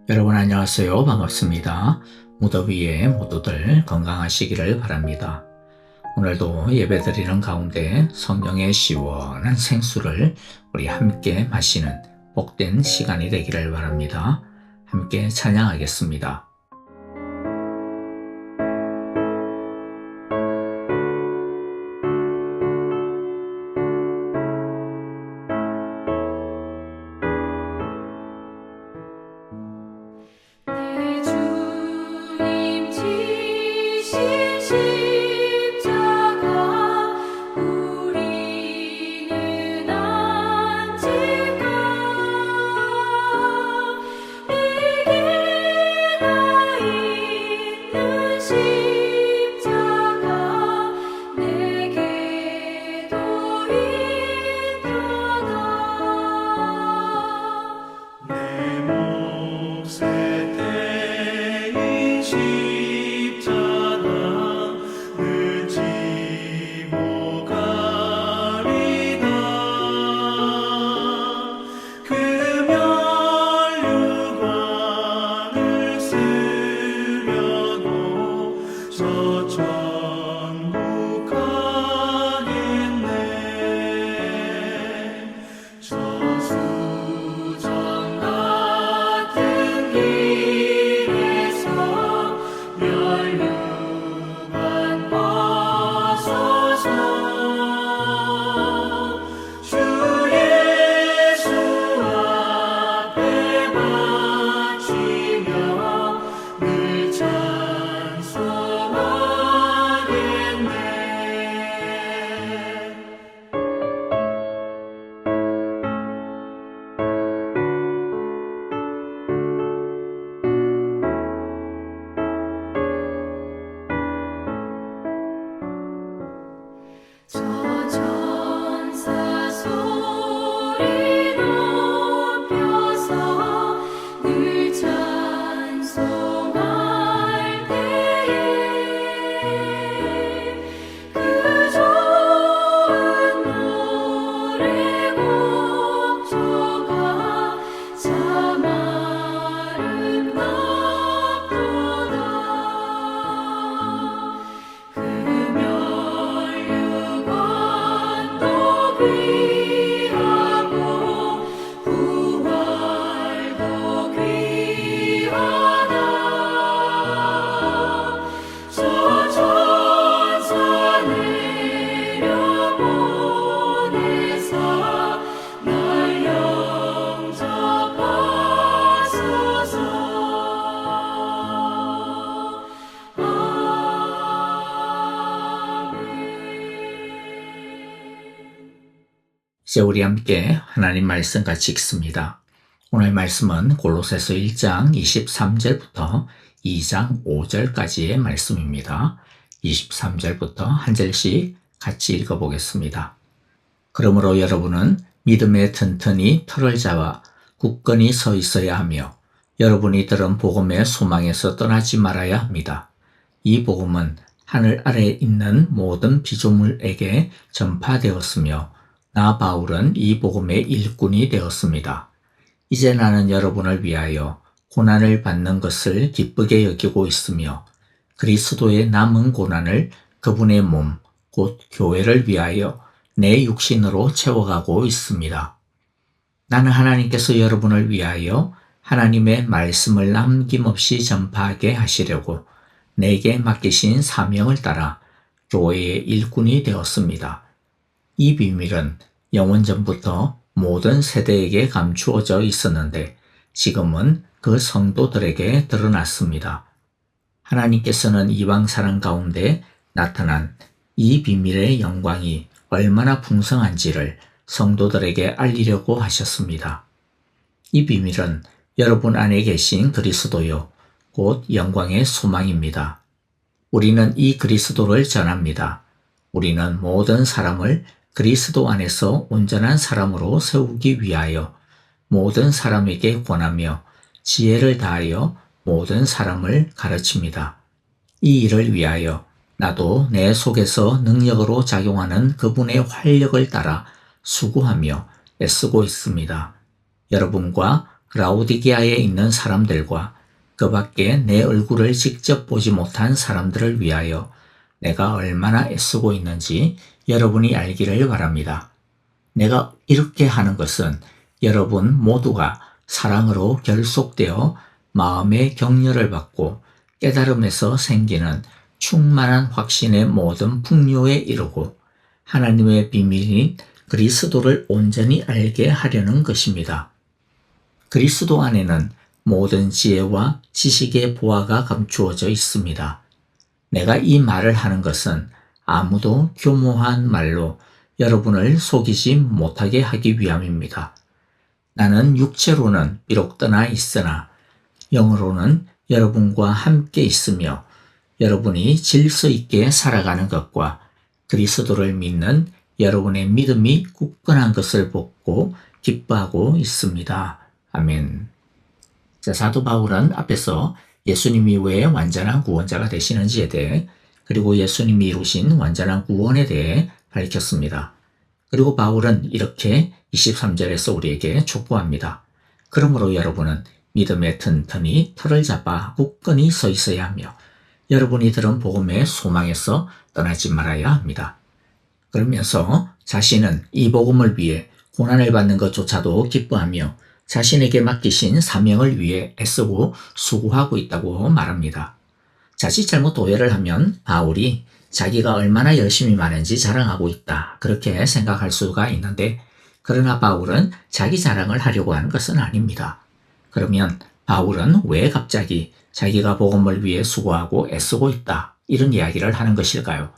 여러분 안녕하세요. 반갑습니다. 무더위에 모두들 건강하시기를 바랍니다. 오늘도 예배드리는 가운데 성령의 시원한 생수를 우리 함께 마시는 복된 시간이 되기를 바랍니다. 함께 찬양하겠습니다. 내 주님 지신 십자가 우리는 안 질까. 내게나 있는 십자가 내게도 있도다. 내 몫에 대인 십자가 늦지 못가리다. 그 면류관을 쓰려고 저 천국 가겠네. 저수정 같은 길에서 면류관 벗어서 주 예수 앞에 바치며 늘 찬송하겠네. 저 천사 소리 높여서 늘 찬송할 때에 그 좋은 노래 곡조가 참 아름답도다. 그 면류관도 귀하고 부활도 귀하다. 저 천사 내려보내사 날 영접하소서. 이제 우리 함께 하나님 말씀 같이 읽습니다. 오늘 말씀은 골로새서 1장 23절부터 2장 5절까지의 말씀입니다. 23절부터 한 절씩 같이 읽어보겠습니다. 그러므로 여러분은 믿음에 튼튼히 털을 잡아 굳건히 서 있어야 하며 여러분이 들은 복음의 소망에서 떠나지 말아야 합니다. 이 복음은 하늘 아래에 있는 모든 피조물에게 전파되었으며 나 바울은 이 복음의 일꾼이 되었습니다. 이제 나는 여러분을 위하여 고난을 받는 것을 기쁘게 여기고 있으며 그리스도의 남은 고난을 그분의 몸, 곧 교회를 위하여 내 육신으로 채워가고 있습니다. 나는 하나님께서 여러분을 위하여 하나님의 말씀을 남김없이 전파하게 하시려고 내게 맡기신 사명을 따라 교회의 일꾼이 되었습니다. 이 비밀은 영원전부터 모든 세대에게 감추어져 있었는데 지금은 그 성도들에게 드러났습니다. 하나님께서는 이방 사람 가운데 나타난 이 비밀의 영광이 얼마나 풍성한지를 성도들에게 알리려고 하셨습니다. 이 비밀은 여러분 안에 계신 그리스도요, 곧 영광의 소망입니다. 우리는 이 그리스도를 전합니다. 우리는 모든 사람을 그리스도 안에서 온전한 사람으로 세우기 위하여 모든 사람에게 권하며 지혜를 다하여 모든 사람을 가르칩니다. 이 일을 위하여 나도 내 속에서 능력으로 작용하는 그분의 활력을 따라 수고하며 애쓰고 있습니다. 여러분과 라오디게아에 있는 사람들과 그 밖에 내 얼굴을 직접 보지 못한 사람들을 위하여 내가 얼마나 애쓰고 있는지 여러분이 알기를 바랍니다. 내가 이렇게 하는 것은 여러분 모두가 사랑으로 결속되어 마음의 격려를 받고 깨달음에서 생기는 충만한 확신의 모든 풍요에 이르고 하나님의 비밀인 그리스도를 온전히 알게 하려는 것입니다. 그리스도 안에는 모든 지혜와 지식의 보화가 감추어져 있습니다. 내가 이 말을 하는 것은 아무도 교모한 말로 여러분을 속이지 못하게 하기 위함입니다. 나는 육체로는 비록 떠나 있으나 영으로는 여러분과 함께 있으며 여러분이 질서 있게 살아가는 것과 그리스도를 믿는 여러분의 믿음이 굳건한 것을 보고 기뻐하고 있습니다. 아멘. 자, 사도 바울은 앞에서 예수님이 왜 완전한 구원자가 되시는지에 대해 그리고 예수님이 이루신 완전한 구원에 대해 밝혔습니다. 그리고 바울은 이렇게 23절에서 우리에게 촉구합니다. 그러므로 여러분은 믿음에 튼튼히 털을 잡아 굳건히 서 있어야 하며 여러분이 들은 복음의 소망에서 떠나지 말아야 합니다. 그러면서 자신은 이 복음을 위해 고난을 받는 것조차도 기뻐하며 자신에게 맡기신 사명을 위해 애쓰고 수고하고 있다고 말합니다. 자칫 잘못 오해를 하면 바울이 자기가 얼마나 열심히 많은지 자랑하고 있다 그렇게 생각할 수가 있는데 그러나 바울은 자기 자랑을 하려고 하는 것은 아닙니다. 그러면 바울은 왜 갑자기 자기가 복음을 위해 수고하고 애쓰고 있다 이런 이야기를 하는 것일까요?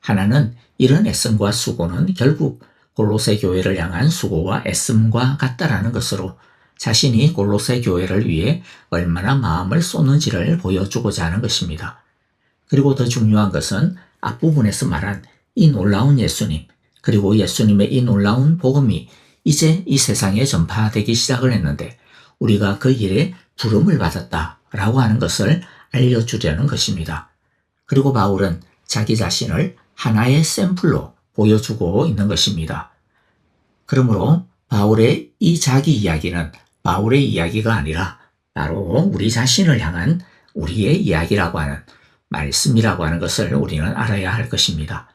하나는 이런 애씀과 수고는 결국 골로새 교회를 향한 수고와 애씀과 같다라는 것으로 자신이 골로새 교회를 위해 얼마나 마음을 쏟는지를 보여주고자 하는 것입니다. 그리고 더 중요한 것은 앞부분에서 말한 이 놀라운 예수님, 그리고 예수님의 이 놀라운 복음이 이제 이 세상에 전파되기 시작을 했는데 우리가 그 일에 부름을 받았다라고 하는 것을 알려주려는 것입니다. 그리고 바울은 자기 자신을 하나의 샘플로 보여주고 있는 것입니다. 그러므로 바울의 이 자기 이야기는 바울의 이야기가 아니라 바로 우리 자신을 향한 우리의 이야기라고 하는 말씀이라고 하는 것을 우리는 알아야 할 것입니다.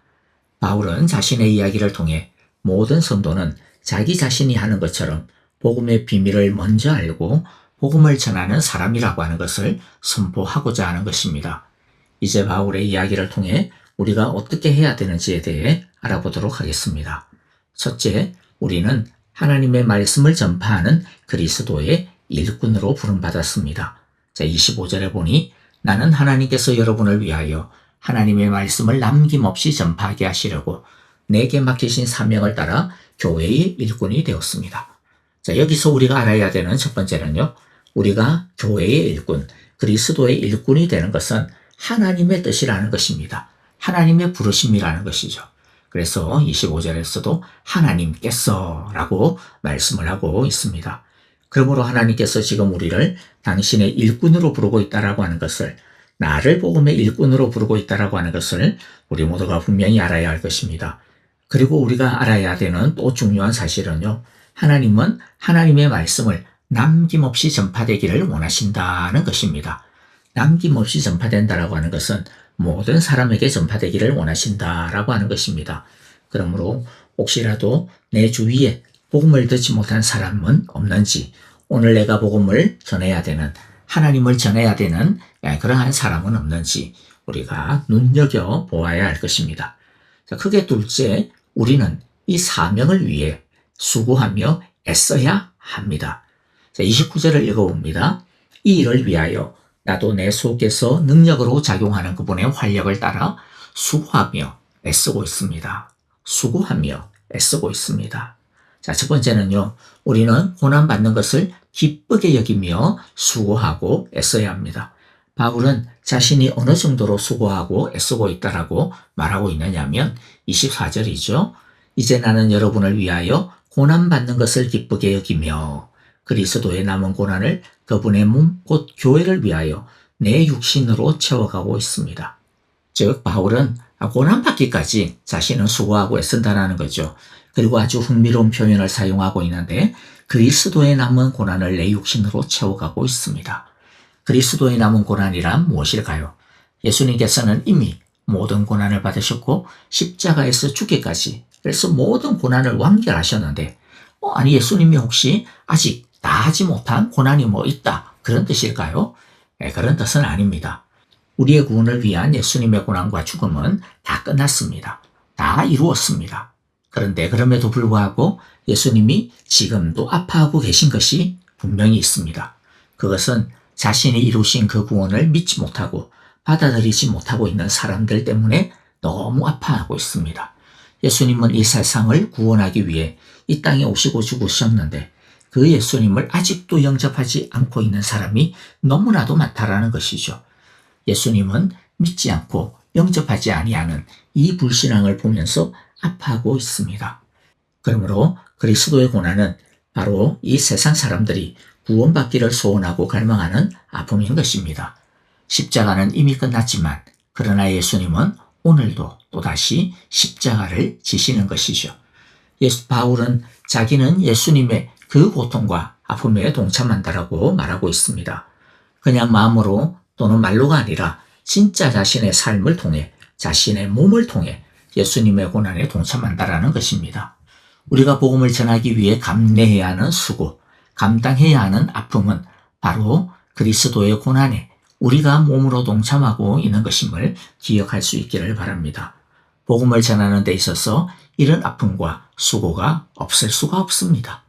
바울은 자신의 이야기를 통해 모든 성도는 자기 자신이 하는 것처럼 복음의 비밀을 먼저 알고 복음을 전하는 사람이라고 하는 것을 선포하고자 하는 것입니다. 이제 바울의 이야기를 통해 우리가 어떻게 해야 되는지에 대해 알아보도록 하겠습니다. 첫째, 우리는 하나님의 말씀을 전파하는 그리스도의 일꾼으로 부름받았습니다. 자, 25절에 보니 나는 하나님께서 여러분을 위하여 하나님의 말씀을 남김없이 전파하게 하시려고 내게 맡기신 사명을 따라 교회의 일꾼이 되었습니다. 자, 여기서 우리가 알아야 되는 첫 번째는요. 우리가 교회의 일꾼, 그리스도의 일꾼이 되는 것은 하나님의 뜻이라는 것입니다. 하나님의 부르심이라는 것이죠. 그래서 25절에서도 하나님께서 라고 말씀을 하고 있습니다. 그러므로 하나님께서 지금 우리를 당신의 일꾼으로 부르고 있다라고 하는 것을, 나를 복음의 일꾼으로 부르고 있다라고 하는 것을 우리 모두가 분명히 알아야 할 것입니다. 그리고 우리가 알아야 되는 또 중요한 사실은요. 하나님은 하나님의 말씀을 남김없이 전파되기를 원하신다는 것입니다. 남김없이 전파된다라고 하는 것은 모든 사람에게 전파되기를 원하신다라고 하는 것입니다. 그러므로 혹시라도 내 주위에 복음을 듣지 못한 사람은 없는지, 오늘 내가 복음을 전해야 되는, 하나님을 전해야 되는 그러한 사람은 없는지 우리가 눈여겨 보아야 할 것입니다. 자, 크게 둘째, 우리는 이 사명을 위해 수고하며 애써야 합니다. 자, 29절을 읽어봅니다. 이 일을 위하여 나도 내 속에서 능력으로 작용하는 그분의 활력을 따라 수고하며 애쓰고 있습니다. 수고하며 애쓰고 있습니다. 자, 첫 번째는요. 우리는 고난받는 것을 기쁘게 여기며 수고하고 애써야 합니다. 바울은 자신이 어느 정도로 수고하고 애쓰고 있다라고 말하고 있느냐면 24절이죠. 이제 나는 여러분을 위하여 고난받는 것을 기쁘게 여기며 그리스도의 남은 고난을 그분의 몸, 곧 교회를 위하여 내 육신으로 채워가고 있습니다. 즉 바울은 고난받기까지 자신은 수고하고 애쓴다라는 거죠. 그리고 아주 흥미로운 표현을 사용하고 있는데 그리스도의 남은 고난을 내 육신으로 채워가고 있습니다. 그리스도의 남은 고난이란 무엇일까요? 예수님께서는 이미 모든 고난을 받으셨고 십자가에서 죽기까지, 그래서 모든 고난을 완결하셨는데 아니 예수님이 혹시 아직 다 하지 못한 고난이 뭐 있다, 그런 뜻일까요? 그런 뜻은 아닙니다. 우리의 구원을 위한 예수님의 고난과 죽음은 다 끝났습니다. 다 이루었습니다. 그런데 그럼에도 불구하고 예수님이 지금도 아파하고 계신 것이 분명히 있습니다. 그것은 자신이 이루신 그 구원을 믿지 못하고 받아들이지 못하고 있는 사람들 때문에 너무 아파하고 있습니다. 예수님은 이 세상을 구원하기 위해 이 땅에 오시고 죽으셨는데 그 예수님을 아직도 영접하지 않고 있는 사람이 너무나도 많다라는 것이죠. 예수님은 믿지 않고 영접하지 아니하는 이 불신앙을 보면서 아파하고 있습니다. 그러므로 그리스도의 고난은 바로 이 세상 사람들이 구원받기를 소원하고 갈망하는 아픔인 것입니다. 십자가는 이미 끝났지만 그러나 예수님은 오늘도 또다시 십자가를 지시는 것이죠. 바울은 자기는 예수님의 그 고통과 아픔에 동참한다라고 말하고 있습니다. 그냥 마음으로 또는 말로가 아니라 진짜 자신의 삶을 통해, 자신의 몸을 통해 예수님의 고난에 동참한다라는 것입니다. 우리가 복음을 전하기 위해 감내해야 하는 수고, 감당해야 하는 아픔은 바로 그리스도의 고난에 우리가 몸으로 동참하고 있는 것임을 기억할 수 있기를 바랍니다. 복음을 전하는 데 있어서 이런 아픔과 수고가 없을 수가 없습니다.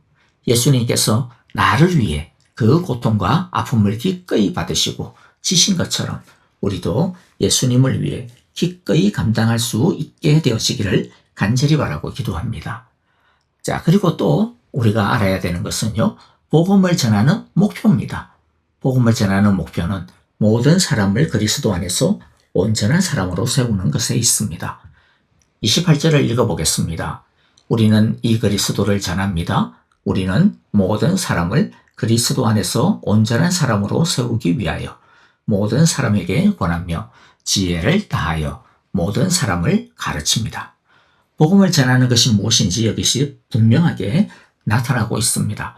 예수님께서 나를 위해 그 고통과 아픔을 기꺼이 받으시고 지신 것처럼 우리도 예수님을 위해 기꺼이 감당할 수 있게 되어지기를 간절히 바라고 기도합니다. 자, 그리고 또 우리가 알아야 되는 것은요, 복음을 전하는 목표입니다. 복음을 전하는 목표는 모든 사람을 그리스도 안에서 온전한 사람으로 세우는 것에 있습니다. 28절을 읽어보겠습니다. 우리는 이 그리스도를 전합니다. 우리는 모든 사람을 그리스도 안에서 온전한 사람으로 세우기 위하여 모든 사람에게 권하며 지혜를 다하여 모든 사람을 가르칩니다. 복음을 전하는 것이 무엇인지 여기서 분명하게 나타나고 있습니다.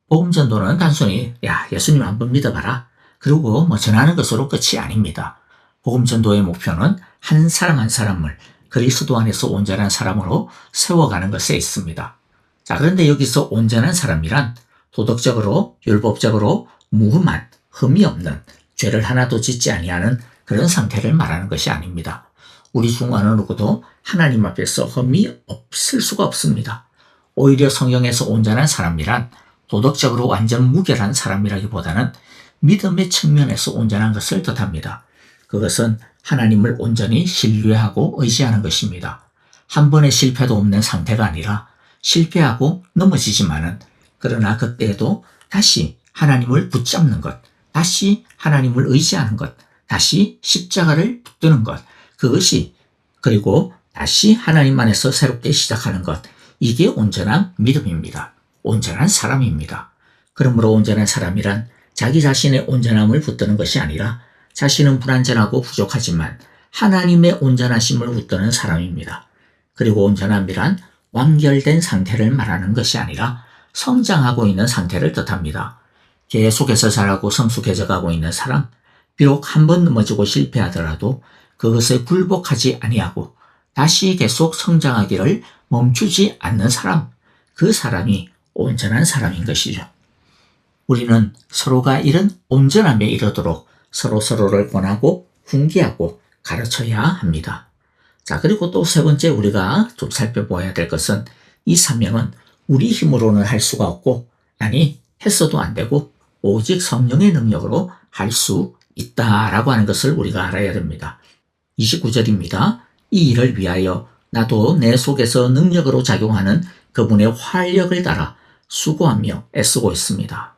복음 전도는 단순히 예수님 한번 믿어봐라, 그리고 전하는 것으로 끝이 아닙니다. 복음 전도의 목표는 한 사람 한 사람을 그리스도 안에서 온전한 사람으로 세워가는 것에 있습니다. 자, 그런데 여기서 온전한 사람이란 도덕적으로, 율법적으로 무흠한, 흠이 없는, 죄를 하나도 짓지 아니하는 그런 상태를 말하는 것이 아닙니다. 우리 중 어느 누구도 하나님 앞에서 흠이 없을 수가 없습니다. 오히려 성경에서 온전한 사람이란 도덕적으로 완전 무결한 사람이라기보다는 믿음의 측면에서 온전한 것을 뜻합니다. 그것은 하나님을 온전히 신뢰하고 의지하는 것입니다. 한 번의 실패도 없는 상태가 아니라 실패하고 넘어지지만은 그러나 그때에도 다시 하나님을 붙잡는 것, 다시 하나님을 의지하는 것, 다시 십자가를 붙드는 것, 그것이, 그리고 다시 하나님 안에서 새롭게 시작하는 것, 이게 온전한 믿음입니다. 온전한 사람입니다. 그러므로 온전한 사람이란 자기 자신의 온전함을 붙드는 것이 아니라 자신은 불완전하고 부족하지만 하나님의 온전하심을 붙드는 사람입니다. 그리고 온전함이란 완결된 상태를 말하는 것이 아니라 성장하고 있는 상태를 뜻합니다. 계속해서 자라고 성숙해져가고 있는 사람, 비록 한 번 넘어지고 실패하더라도 그것에 굴복하지 아니하고 다시 계속 성장하기를 멈추지 않는 사람, 그 사람이 온전한 사람인 것이죠. 우리는 서로가 이런 온전함에 이르도록 서로를 권하고 훈계하고 가르쳐야 합니다. 자, 그리고 또 세 번째 우리가 좀 살펴보아야 될 것은 이 사명은 우리 힘으로는 할 수가 없고, 아니 했어도 안 되고 오직 성령의 능력으로 할 수 있다라고 하는 것을 우리가 알아야 됩니다. 29절입니다. 이 일을 위하여 나도 내 속에서 능력으로 작용하는 그분의 활력을 따라 수고하며 애쓰고 있습니다.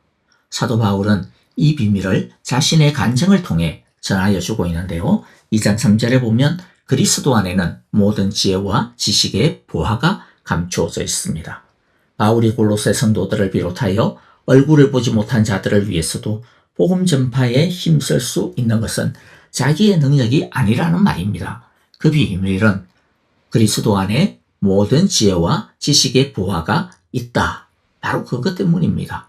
사도 바울은 이 비밀을 자신의 간증을 통해 전하여 주고 있는데요. 2장 3절에 보면 그리스도 안에는 모든 지혜와 지식의 보화가 감추어져 있습니다. 바울이 골로새 성도들을 비롯하여 얼굴을 보지 못한 자들을 위해서도 복음 전파에 힘쓸 수 있는 것은 자기의 능력이 아니라는 말입니다. 그 비밀은 그리스도 안에 모든 지혜와 지식의 보화가 있다, 바로 그것 때문입니다.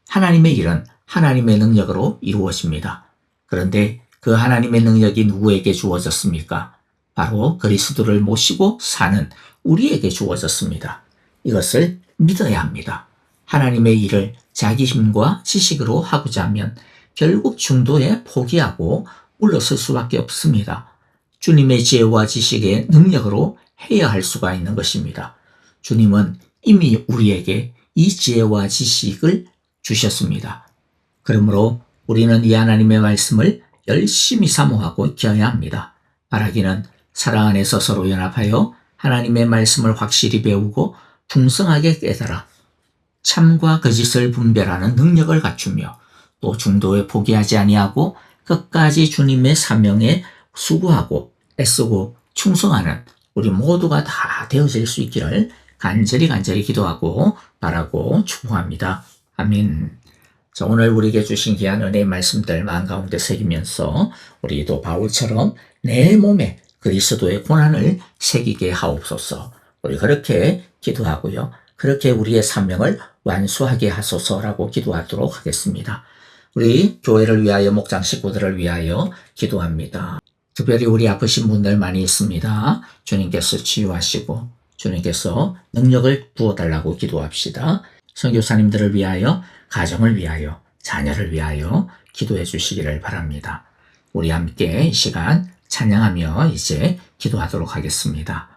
하나님의 일은 하나님의 능력으로 이루어집니다. 그런데 그 하나님의 능력이 누구에게 주어졌습니까? 바로 그리스도를 모시고 사는 우리에게 주어졌습니다. 이것을 믿어야 합니다. 하나님의 일을 자기 힘과 지식으로 하고자 하면 결국 중도에 포기하고 물러설 수밖에 없습니다. 주님의 지혜와 지식의 능력으로 해야 할 수가 있는 것입니다. 주님은 이미 우리에게 이 지혜와 지식을 주셨습니다. 그러므로 우리는 이 하나님의 말씀을 열심히 사모하고 익혀야 합니다. 바라기는 사랑 안에서 서로 연합하여 하나님의 말씀을 확실히 배우고 풍성하게 깨달아 참과 거짓을 분별하는 능력을 갖추며 또 중도에 포기하지 아니하고 끝까지 주님의 사명에 수고하고 애쓰고 충성하는 우리 모두가 다 되어질 수 있기를 간절히 기도하고 바라고 축복합니다. 아멘. 자, 오늘 우리에게 주신 귀한 은혜의 말씀들 마음 가운데 새기면서 우리도 바울처럼 내 몸에 그리스도의 고난을 새기게 하옵소서. 우리 그렇게 기도하고요. 그렇게 우리의 사명을 완수하게 하소서라고 기도하도록 하겠습니다. 우리 교회를 위하여 목장 식구들을 위하여 기도합니다. 특별히 우리 아프신 분들 많이 있습니다. 주님께서 치유하시고 주님께서 능력을 부어달라고 기도합시다. 선교사님들을 위하여, 가정을 위하여, 자녀를 위하여 기도해 주시기를 바랍니다. 우리 함께 이 시간 찬양하며 이제 기도하도록 하겠습니다.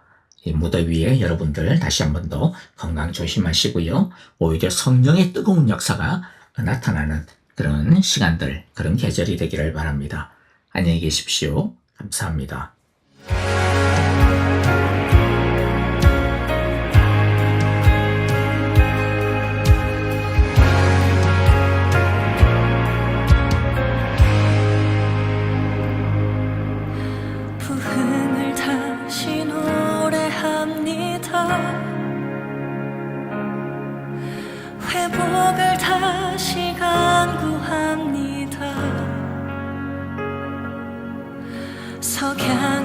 이 무대 위에 여러분들 다시 한 번 더 건강 조심하시고요. 오히려 성령의 뜨거운 역사가 나타나는 그런 시간들, 그런 계절이 되기를 바랍니다. 안녕히 계십시오. 감사합니다. 부흥을 다시 노래합니다. 회복을 다시 간구합니다. 석양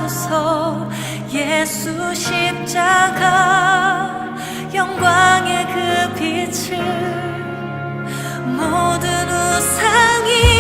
하소서. 예수 십자가 영광의 그 빛을 모든 우상이